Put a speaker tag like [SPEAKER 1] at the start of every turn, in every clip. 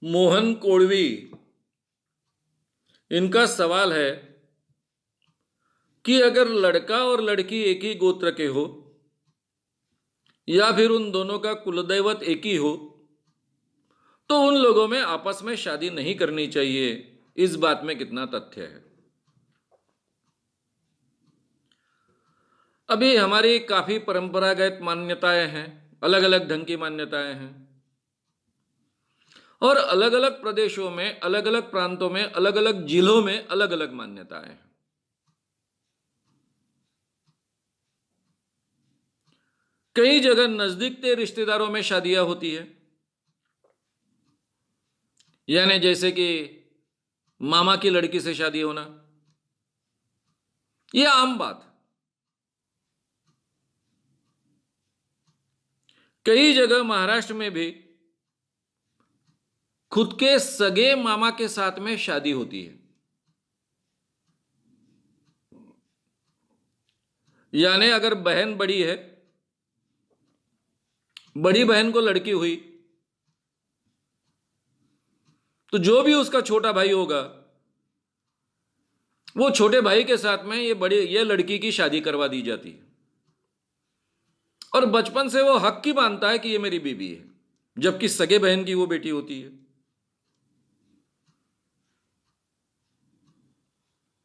[SPEAKER 1] मोहन कोड़वी, इनका सवाल है कि अगर लड़का और लड़की एक ही गोत्र के हो या फिर उन दोनों का कुलदैवत एक ही हो तो उन लोगों में आपस में शादी नहीं करनी चाहिए। इस बात में कितना तथ्य है? अभी हमारी काफी परंपरागत मान्यताएं हैं, अलग अलग ढंग की मान्यताएं हैं, और अलग अलग प्रदेशों में, अलग अलग प्रांतों में, अलग अलग जिलों में अलग अलग मान्यताएं हैं। कई जगह नजदीक के रिश्तेदारों में शादियां होती है, यानी जैसे कि मामा की लड़की से शादी होना, यह आम बात। कई जगह महाराष्ट्र में भी खुद के सगे मामा के साथ में शादी होती है, यानी अगर बहन बड़ी है, बड़ी बहन को लड़की हुई, तो जो भी उसका छोटा भाई होगा वो छोटे भाई के साथ में ये लड़की की शादी करवा दी जाती है, और बचपन से वो हक की मानता है कि ये मेरी बीवी है, जबकि सगे बहन की वो बेटी होती है।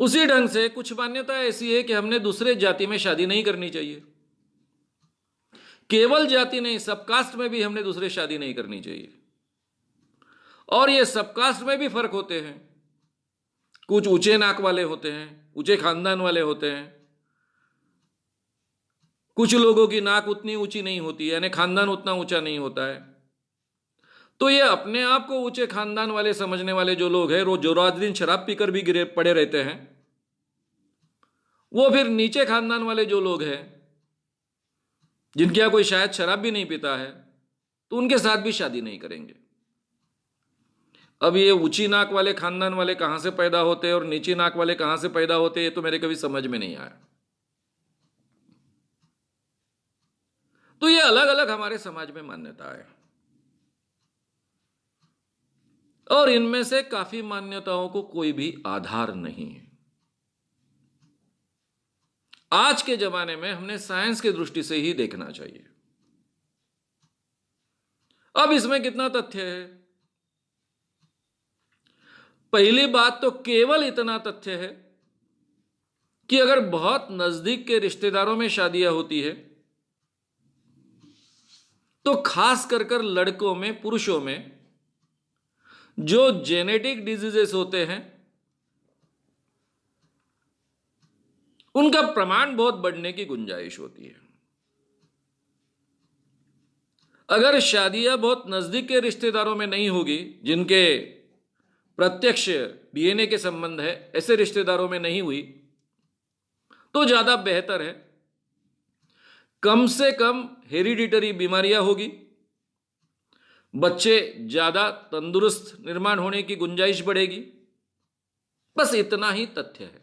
[SPEAKER 1] उसी ढंग से कुछ मान्यता ऐसी है कि हमने दूसरे जाति में शादी नहीं करनी चाहिए। केवल जाति नहीं, सबकास्ट में भी हमने दूसरे शादी नहीं करनी चाहिए। और ये सबकास्ट में भी फर्क होते हैं। कुछ ऊंचे नाक वाले होते हैं, ऊंचे खानदान वाले होते हैं, कुछ लोगों की नाक उतनी ऊंची नहीं होती, यानी खानदान उतना ऊंचा नहीं होता है। तो ये अपने आप को ऊंचे खानदान वाले समझने वाले जो लोग हैं, जो रात दिन शराब पीकर भी गिरे पड़े रहते हैं, वो फिर नीचे खानदान वाले जो लोग हैं, जिनके यहां कोई शायद शराब भी नहीं पीता है, तो उनके साथ भी शादी नहीं करेंगे। अब ये ऊंची नाक वाले खानदान वाले कहां से पैदा होते हैं और नीची नाक वाले कहां से पैदा होते हैं, ये तो मेरे कभी समझ में नहीं आया। तो ये अलग अलग हमारे समाज में मान्यता है, और इनमें से काफी मान्यताओं को कोई भी आधार नहीं है। आज के जमाने में हमने साइंस की दृष्टि से ही देखना चाहिए। अब इसमें कितना तथ्य है? पहली बात तो केवल इतना तथ्य है कि अगर बहुत नजदीक के रिश्तेदारों में शादियां होती है तो खास कर लड़कों में, पुरुषों में जो जेनेटिक डिजीजेस होते हैं उनका प्रमाण बहुत बढ़ने की गुंजाइश होती है। अगर शादियां बहुत नजदीक के रिश्तेदारों में नहीं होगी, जिनके प्रत्यक्ष डीएनए के संबंध है, ऐसे रिश्तेदारों में नहीं हुई, तो ज्यादा बेहतर है। कम से कम हेरिडिटरी बीमारियां होगी, बच्चे ज्यादा तंदुरुस्त निर्माण होने की गुंजाइश बढ़ेगी। बस इतना ही तथ्य है।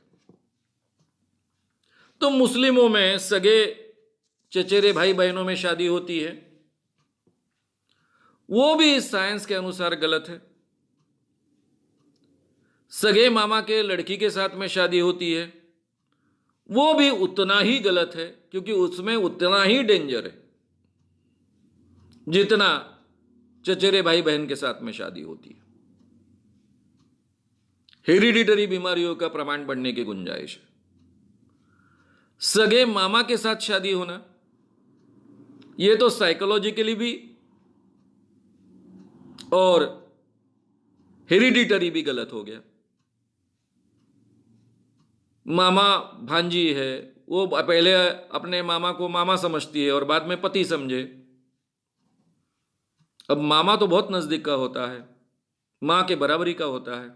[SPEAKER 1] तो मुस्लिमों में सगे चचेरे भाई बहनों में शादी होती है, वो भी इस साइंस के अनुसार गलत है। सगे मामा के लड़की के साथ में शादी होती है, वो भी उतना ही गलत है, क्योंकि उसमें उतना ही डेंजर है जितना चचेरे भाई बहन के साथ में शादी होती है। हेरिडिटरी बीमारियों का प्रमाण बढ़ने की गुंजाइश है। सगे मामा के साथ शादी होना, यह तो साइकोलॉजिकली भी और हेरिडिटरी भी गलत हो गया। मामा भांजी है, वो पहले अपने मामा को मामा समझती है और बाद में पति समझे। अब मामा तो बहुत नजदीक का होता है, मां के बराबरी का होता है।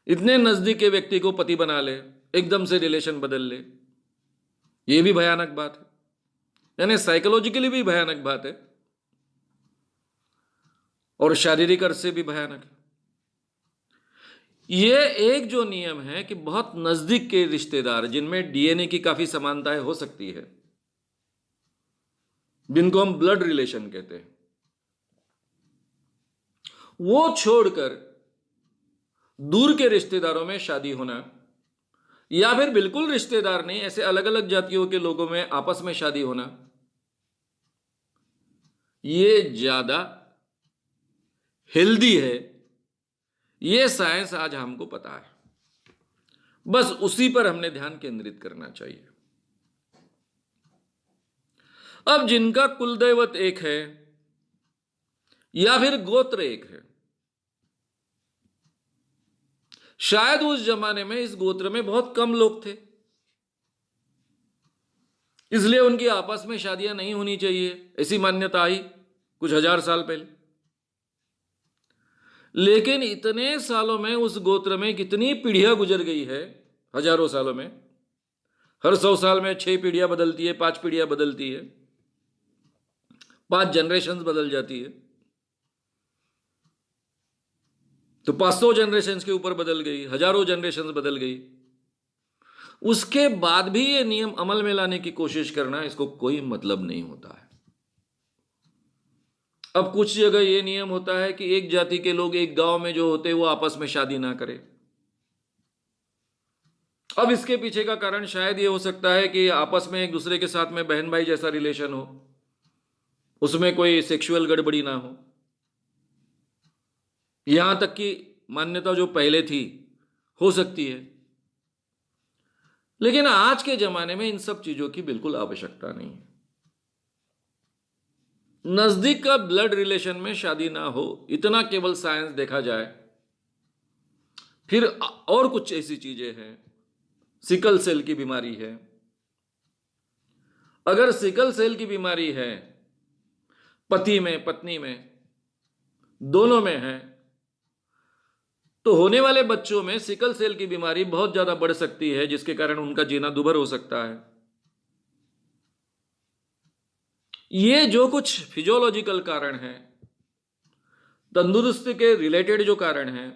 [SPEAKER 1] इतने नजदीक के व्यक्ति को पति बना ले, एकदम से रिलेशन बदल ले, यह भी भयानक बात है, यानी साइकोलॉजिकली भी भयानक बात है और शारीरिक अर्थ से भी भयानक है। यह एक जो नियम है कि बहुत नजदीक के रिश्तेदार जिनमें डीएनए की काफी समानताएं हो सकती है, जिनको हम ब्लड रिलेशन कहते हैं, वो छोड़कर दूर के रिश्तेदारों में शादी होना, या फिर बिल्कुल रिश्तेदार नहीं, ऐसे अलग अलग जातियों के लोगों में आपस में शादी होना, ये ज्यादा हेल्दी है। ये साइंस आज हमको पता है, बस उसी पर हमने ध्यान केंद्रित करना चाहिए। अब जिनका कुलदैवत एक है या फिर गोत्र एक है, शायद उस जमाने में इस गोत्र में बहुत कम लोग थे, इसलिए उनकी आपस में शादियां नहीं होनी चाहिए, ऐसी मान्यता आई कुछ हजार साल पहले। लेकिन इतने सालों में उस गोत्र में कितनी पीढ़ियां गुजर गई है, हजारों सालों में, हर 100 साल में 6 पीढ़ियां बदलती है, 5 पीढ़ियां बदलती है, 5 जनरेशंस बदल जाती है, तो 500 जनरेशंस के ऊपर बदल गई, हजारों जनरेशंस बदल गई। उसके बाद भी ये नियम अमल में लाने की कोशिश करना, इसको कोई मतलब नहीं होता है। अब कुछ जगह ये नियम होता है कि एक जाति के लोग एक गांव में जो होते हैं वो आपस में शादी ना करें। अब इसके पीछे का कारण शायद ये हो सकता है कि आपस में एक दूसरे के साथ में बहन भाई जैसा रिलेशन हो, उसमें कोई सेक्सुअल गड़बड़ी ना हो। यहां तक कि मान्यता जो पहले थी हो सकती है, लेकिन आज के जमाने में इन सब चीजों की बिल्कुल आवश्यकता नहीं है। नजदीक का ब्लड रिलेशन में शादी ना हो, इतना केवल साइंस देखा जाए। फिर और कुछ ऐसी चीजें हैं, सिकल सेल की बीमारी है। अगर सिकल सेल की बीमारी है, पति में पत्नी में दोनों में है, तो होने वाले बच्चों में सिकल सेल की बीमारी बहुत ज्यादा बढ़ सकती है, जिसके कारण उनका जीना दुभर हो सकता है। ये जो कुछ फिजियोलॉजिकल कारण है, तंदुरुस्ती के रिलेटेड जो कारण है,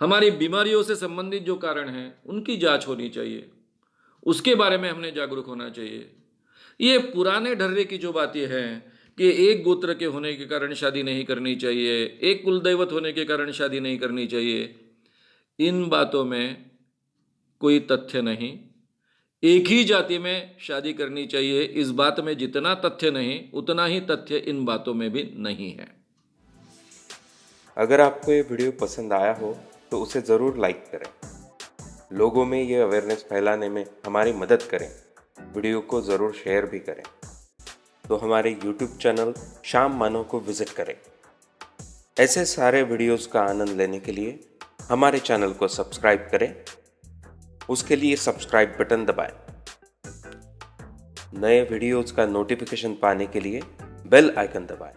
[SPEAKER 1] हमारी बीमारियों से संबंधित जो कारण है, उनकी जांच होनी चाहिए, उसके बारे में हमने जागरूक होना चाहिए। ये पुराने ढर्रे की जो बातें हैं कि एक गोत्र के होने के कारण शादी नहीं करनी चाहिए, एक कुलदैवत होने के कारण शादी नहीं करनी चाहिए, इन बातों में कोई तथ्य नहीं। एक ही जाति में शादी करनी चाहिए, इस बात में जितना तथ्य नहीं, उतना ही तथ्य इन बातों में भी नहीं है।
[SPEAKER 2] अगर आपको ये वीडियो पसंद आया हो तो उसे ज़रूर लाइक करें, लोगों में ये अवेयरनेस फैलाने में हमारी मदद करें। वीडियो को ज़रूर शेयर भी करें। तो हमारे YouTube चैनल शाम मानव को विज़िट करें। ऐसे सारे वीडियोस का आनंद लेने के लिए हमारे चैनल को सब्सक्राइब करें। उसके लिए सब्सक्राइब बटन दबाएं। नए वीडियोस का नोटिफिकेशन पाने के लिए बेल आइकन दबाएं।